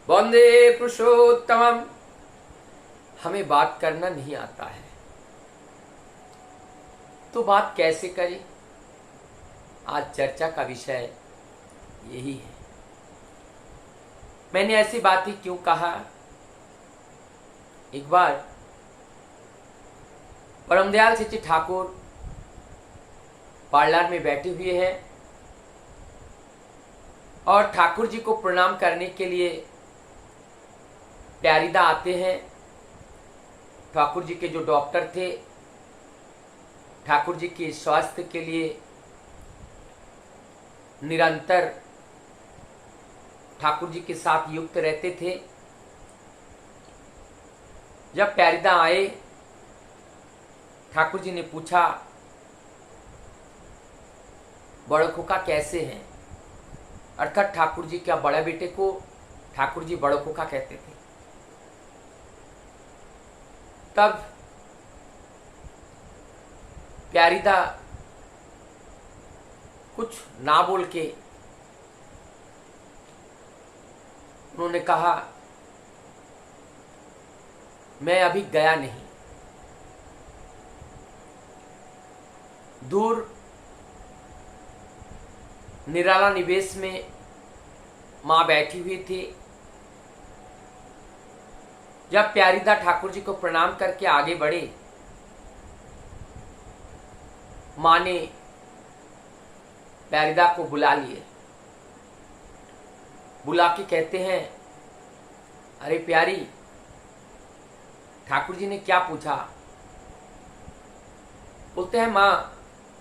वंदे पुरुषोत्तमम। हमें बात करना नहीं आता है तो बात कैसे करें? आज चर्चा का विषय यही है। मैंने ऐसी बात ही क्यों कहा? एक बार परमदयाल सिंह जी ठाकुर पार्लर में बैठे हुए हैं और ठाकुर जी को प्रणाम करने के लिए प्यारीदा आते हैं। ठाकुर जी के जो डॉक्टर थे, ठाकुर जी के स्वास्थ्य के लिए निरंतर ठाकुर जी के साथ युक्त रहते थे। जब प्यारीदा आए, ठाकुर जी ने पूछा बड़े खोखा कैसे हैं? अर्थात ठाकुर जी क्या बड़े बेटे को ठाकुर जी बड़े खोखा कहते थे। तब प्यारीदा कुछ ना बोल के उन्होंने कहा, मैं अभी गया नहीं। दूर निराला निवेश में मां बैठी हुई थी। जब प्यारीदा ठाकुर जी को प्रणाम करके आगे बढ़े, मां ने प्यारीदा को बुला लिए। बुला के कहते हैं, अरे प्यारी, ठाकुर जी ने क्या पूछा? बोलते हैं, मां,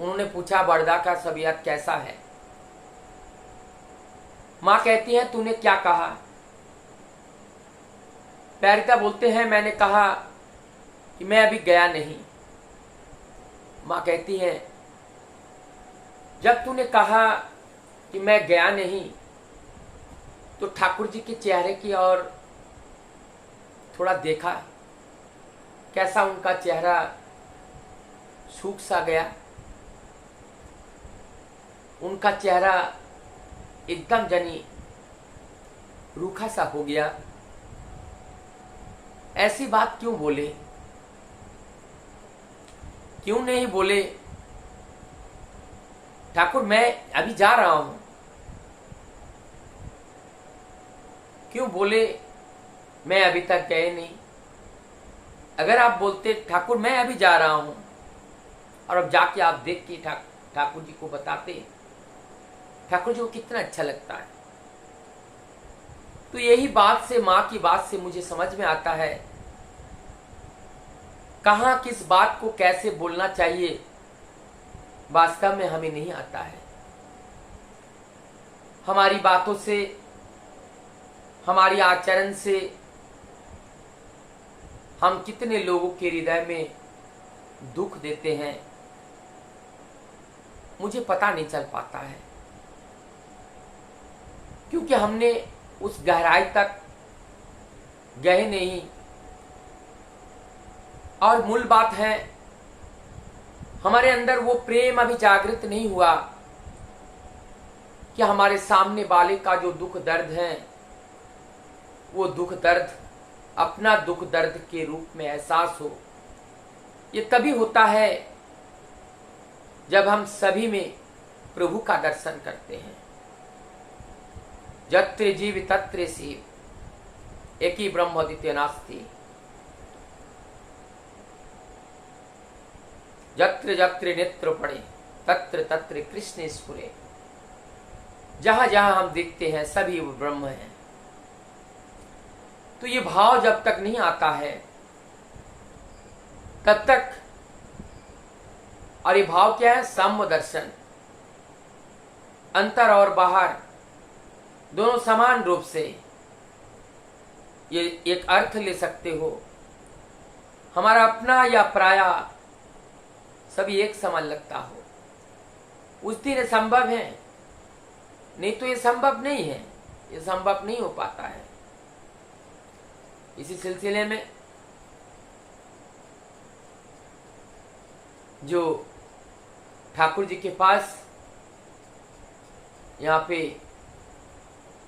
उन्होंने पूछा बड़दा का तबीयत कैसा है। मां कहती है, तूने क्या कहा? प्यारीदा बोलते हैं, मैंने कहा कि मैं अभी गया नहीं। मां कहती है, जब तूने कहा कि मैं गया नहीं तो ठाकुर जी के चेहरे की ओर थोड़ा देखा, कैसा उनका चेहरा सूख सा गया। उनका चेहरा एकदम जनी रूखा सा हो गया। ऐसी बात क्यों बोले? क्यों नहीं बोले ठाकुर मैं अभी जा रहा हूं? क्यों बोले मैं अभी तक गए नहीं? अगर आप बोलते ठाकुर मैं अभी जा रहा हूं और अब जाके आप देख के ठाकुर जी को बताते, ठाकुर जी को कितना अच्छा लगता है। तो यही बात से, मां की बात से मुझे समझ में आता है कहां किस बात को कैसे बोलना चाहिए, वास्तव में हमें नहीं आता है। हमारी बातों से, हमारी आचरण से हम कितने लोगों के हृदय में दुख देते हैं, मुझे पता नहीं चल पाता है, क्योंकि हमने उस गहराई तक गए नहीं। और मूल बात है, हमारे अंदर वो प्रेम अभी जागृत नहीं हुआ कि हमारे सामने वाले का जो दुख दर्द है, वो दुख दर्द अपना दुख दर्द के रूप में एहसास हो। ये तभी होता है जब हम सभी में प्रभु का दर्शन करते हैं। जत्र जीव तत्र शिव, एक ही ब्रह्म द्वितीय नास्ति। जत्र जत्र नेत्र पड़े तत्र तत्र कृष्ण स्फुरे। जहां जहां हम देखते हैं सभी वो ब्रह्म हैं। तो ये भाव जब तक नहीं आता है तब तक, और ये भाव क्या है? साम्य दर्शन, अंतर और बाहर दोनों समान रूप से। ये एक अर्थ ले सकते हो, हमारा अपना या पराया सभी एक समान लगता हो। उस दिन संभव है, नहीं तो ये संभव नहीं है, ये संभव नहीं हो पाता है। इसी सिलसिले में जो ठाकुर जी के पास यहाँ पे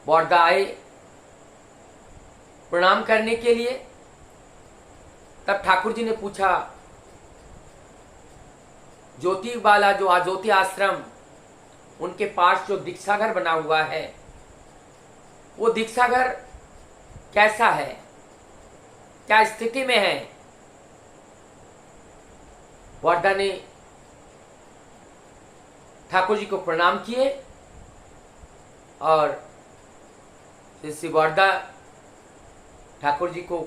बड़दा आए, प्रणाम करने के लिए। तब ठाकुर जी ने पूछा, ज्योति वाला जो ज्योति आश्रम, उनके पास जो दीक्षा घर बना हुआ है, वो दीक्षा घर कैसा है, क्या स्थिति में है? वर्धा ने ठाकुर जी को प्रणाम किए और श्री वर्धा ठाकुर जी को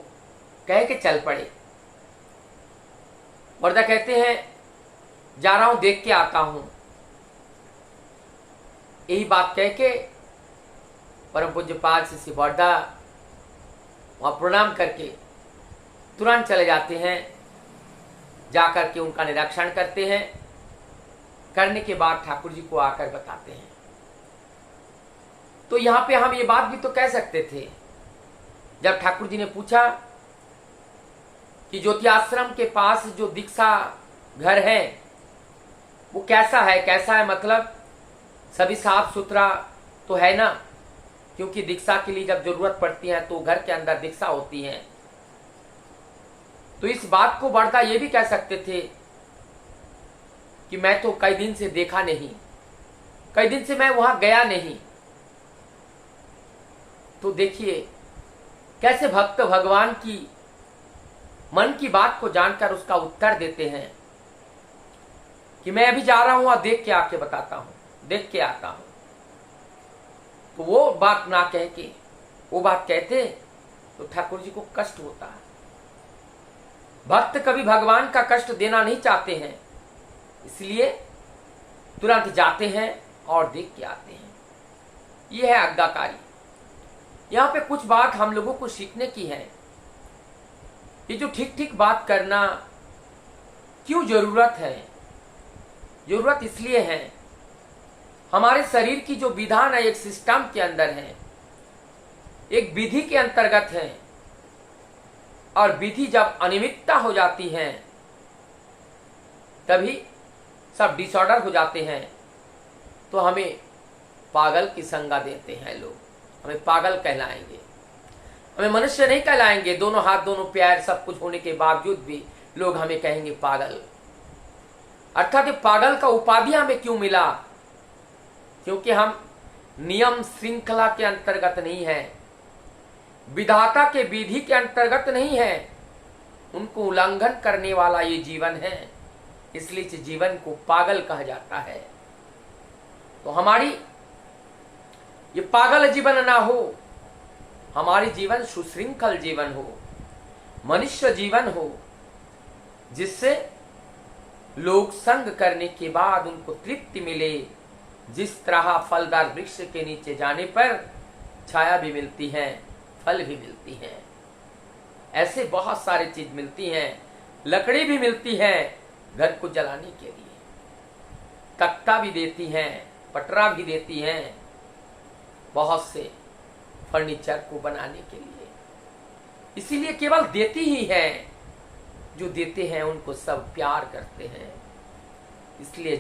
कह के चल पड़े। वर्धा कहते हैं, जा रहा हूं, देख के आता हूं। यही बात कह के परम पूज्यपाद श्री वर्धा वहां प्रणाम करके तुरंत चले जाते हैं। जाकर के उनका निरीक्षण करते हैं। करने के बाद ठाकुर जी को आकर बताते हैं। तो यहां पे हम ये बात भी तो कह सकते थे, जब ठाकुर जी ने पूछा कि ज्योति आश्रम के पास जो दीक्षा घर है वो कैसा है, कैसा है मतलब सभी साफ सुथरा तो है ना, क्योंकि दीक्षा के लिए जब जरूरत पड़ती है तो घर के अंदर दीक्षा होती है। तो इस बात को वर्धा ये भी कह सकते थे कि मैं तो कई दिन से देखा नहीं, कई दिन से मैं वहां गया नहीं। तो देखिए कैसे भक्त भगवान की मन की बात को जानकर उसका उत्तर देते हैं कि मैं अभी जा रहा हूं और देख के आके बताता हूं, देख के आता हूं। तो वो बात ना कह के वो बात कहते तो ठाकुर जी को कष्ट होता है। भक्त कभी भगवान का कष्ट देना नहीं चाहते हैं, इसलिए तुरंत जाते हैं और देख के आते हैं। यह है आज्ञाकारी। यहां पे कुछ बात हम लोगों को सीखने की है। ये जो ठीक ठीक बात करना क्यों जरूरत है? जरूरत इसलिए है, हमारे शरीर की जो विधान है एक सिस्टम के अंदर है, एक विधि के अंतर्गत है, और विधि जब अनियमितता हो जाती है तभी सब डिसऑर्डर हो जाते हैं। तो हमें पागल की संज्ञा देते हैं लोग, हमें पागल कहलाएंगे, हमें मनुष्य नहीं कहलाएंगे। दोनों हाथ दोनों पैर सब कुछ होने के बावजूद भी लोग हमें कहेंगे पागल। अर्थात ये पागल का उपाधि हमें क्यों मिला? क्योंकि हम नियम श्रृंखला के अंतर्गत नहीं है, विधाता के विधि के अंतर्गत नहीं है, उनको उल्लंघन करने वाला ये जीवन है, इसलिए इस जीवन को पागल कहा जाता है। तो हमारी ये पागल जीवन ना हो, हमारी जीवन सुशृंखल जीवन हो, मनुष्य जीवन हो, जिससे लोग संग करने के बाद उनको तृप्ति मिले। जिस तरह फलदार वृक्ष के नीचे जाने पर छाया भी मिलती है, फल भी मिलती है, ऐसे बहुत सारी चीज मिलती हैं। लकड़ी भी मिलती है घर को जलाने के लिए, तख्ता भी देती हैं, पटरा भी देती हैं, बहुत से फर्नीचर को बनाने के लिए। इसीलिए केवल देती ही है, जो देते हैं उनको सब प्यार करते हैं। इसलिए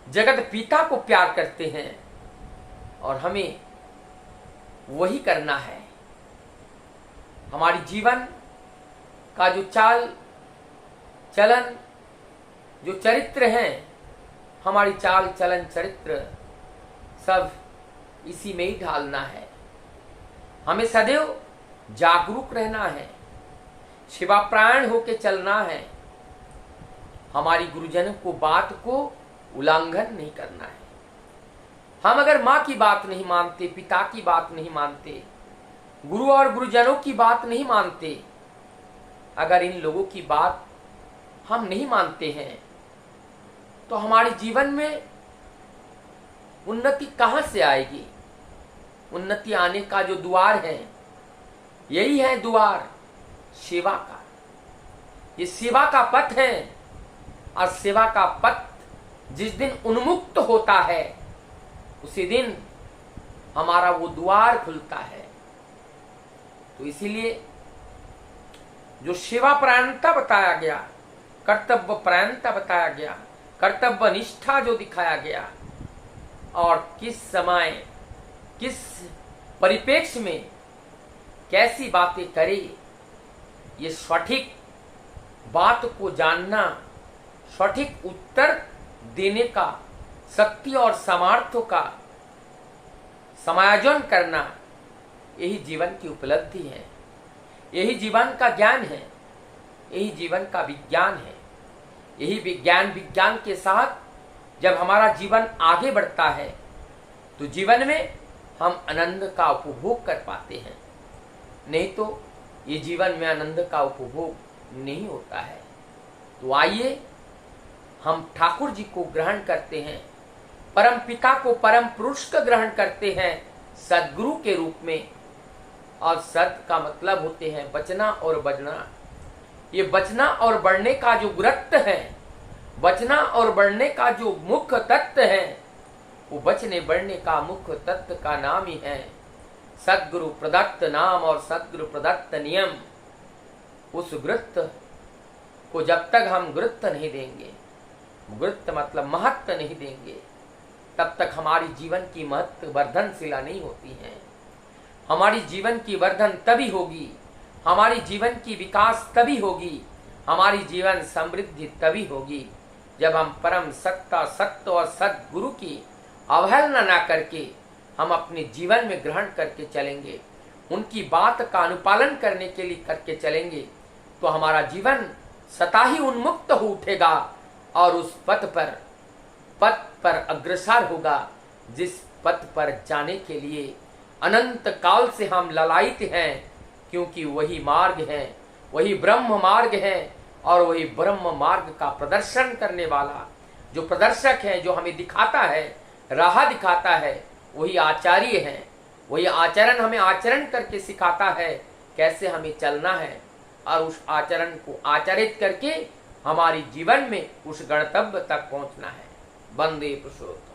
जगत पिता को प्यार करते हैं और हमें वही करना है। हमारी जीवन का जो चाल चलन, जो चरित्र हैं, हमारी चाल चलन चरित्र सब इसी में ही ढालना है। हमें सदैव जागरूक रहना है, शिवाप्राण होके चलना है। हमारी गुरुजनों को बात को उल्लंघन नहीं करना है। हम अगर माँ की बात नहीं मानते, पिता की बात नहीं मानते, गुरु और गुरुजनों की बात नहीं मानते, अगर इन लोगों की बात हम नहीं मानते हैं, तो हमारे जीवन में उन्नति कहां से आएगी? उन्नति आने का जो द्वार है, यही है द्वार सेवा का। ये सेवा का पथ है, और सेवा का पथ जिस दिन उन्मुक्त होता है, उसी दिन हमारा वो द्वार खुलता है। तो इसीलिए जो सेवा प्राणता बताया गया, कर्तव्य प्राणता बताया गया, कर्तव्य निष्ठा जो दिखाया गया, और किस समय किस परिप्रेक्ष्य में कैसी बातें करे, ये सटीक बात को जानना, सटीक उत्तर देने का शक्ति और सामर्थ्य का समायोजन करना, यही जीवन की उपलब्धि है, यही जीवन का ज्ञान है, यही जीवन का विज्ञान है। यही विज्ञान के साथ जब हमारा जीवन आगे बढ़ता है तो जीवन में हम आनंद का उपभोग कर पाते हैं, नहीं तो ये जीवन में आनंद का उपभोग नहीं होता है। तो आइए हम ठाकुर जी को ग्रहण करते हैं, परम पिता को परम पुरुष का ग्रहण करते हैं सदगुरु के रूप में। और सत का मतलब होते हैं बचना और बढ़ना। ये बचना और बढ़ने का जो गुरुत्व है, बचना और बढ़ने का जो मुख्य तत्व है, वो बचने बढ़ने का मुख्य तत्व का नाम ही है सदगुरु प्रदत्त नाम और सदगुरु प्रदत्त नियम। उस गुरुत्व को जब तक हम गुरुत्व नहीं देंगे, गुरुत्व मतलब महत्व नहीं देंगे, तब तक हमारी जीवन की महत्व वर्धनशिला नहीं होती है। हमारी जीवन की वर्धन तभी होगी, हमारी जीवन की विकास तभी होगी, हमारी जीवन समृद्धि तभी होगी जब हम परम सत्ता सत्य और सद्गुरु की अवहेलना ना करके हम अपने जीवन में ग्रहण करके चलेंगे, उनकी बात का अनुपालन करने के लिए करके चलेंगे, तो हमारा जीवन सता ही उन्मुक्त हो उठेगा और उस पथ पर अग्रसर होगा, जिस पथ पर जाने के लिए अनंत काल से हम ललायित हैं, क्योंकि वही मार्ग है, वही ब्रह्म मार्ग है। और वही ब्रह्म मार्ग का प्रदर्शन करने वाला जो प्रदर्शक है, जो हमें दिखाता है, राह दिखाता है, वही आचार्य है। वही आचरण हमें आचरण करके सिखाता है कैसे हमें चलना है, और उस आचरण को आचरित करके हमारी जीवन में उस गंतव्य तक पहुंचना है। वंदे पुरुषोत्तम।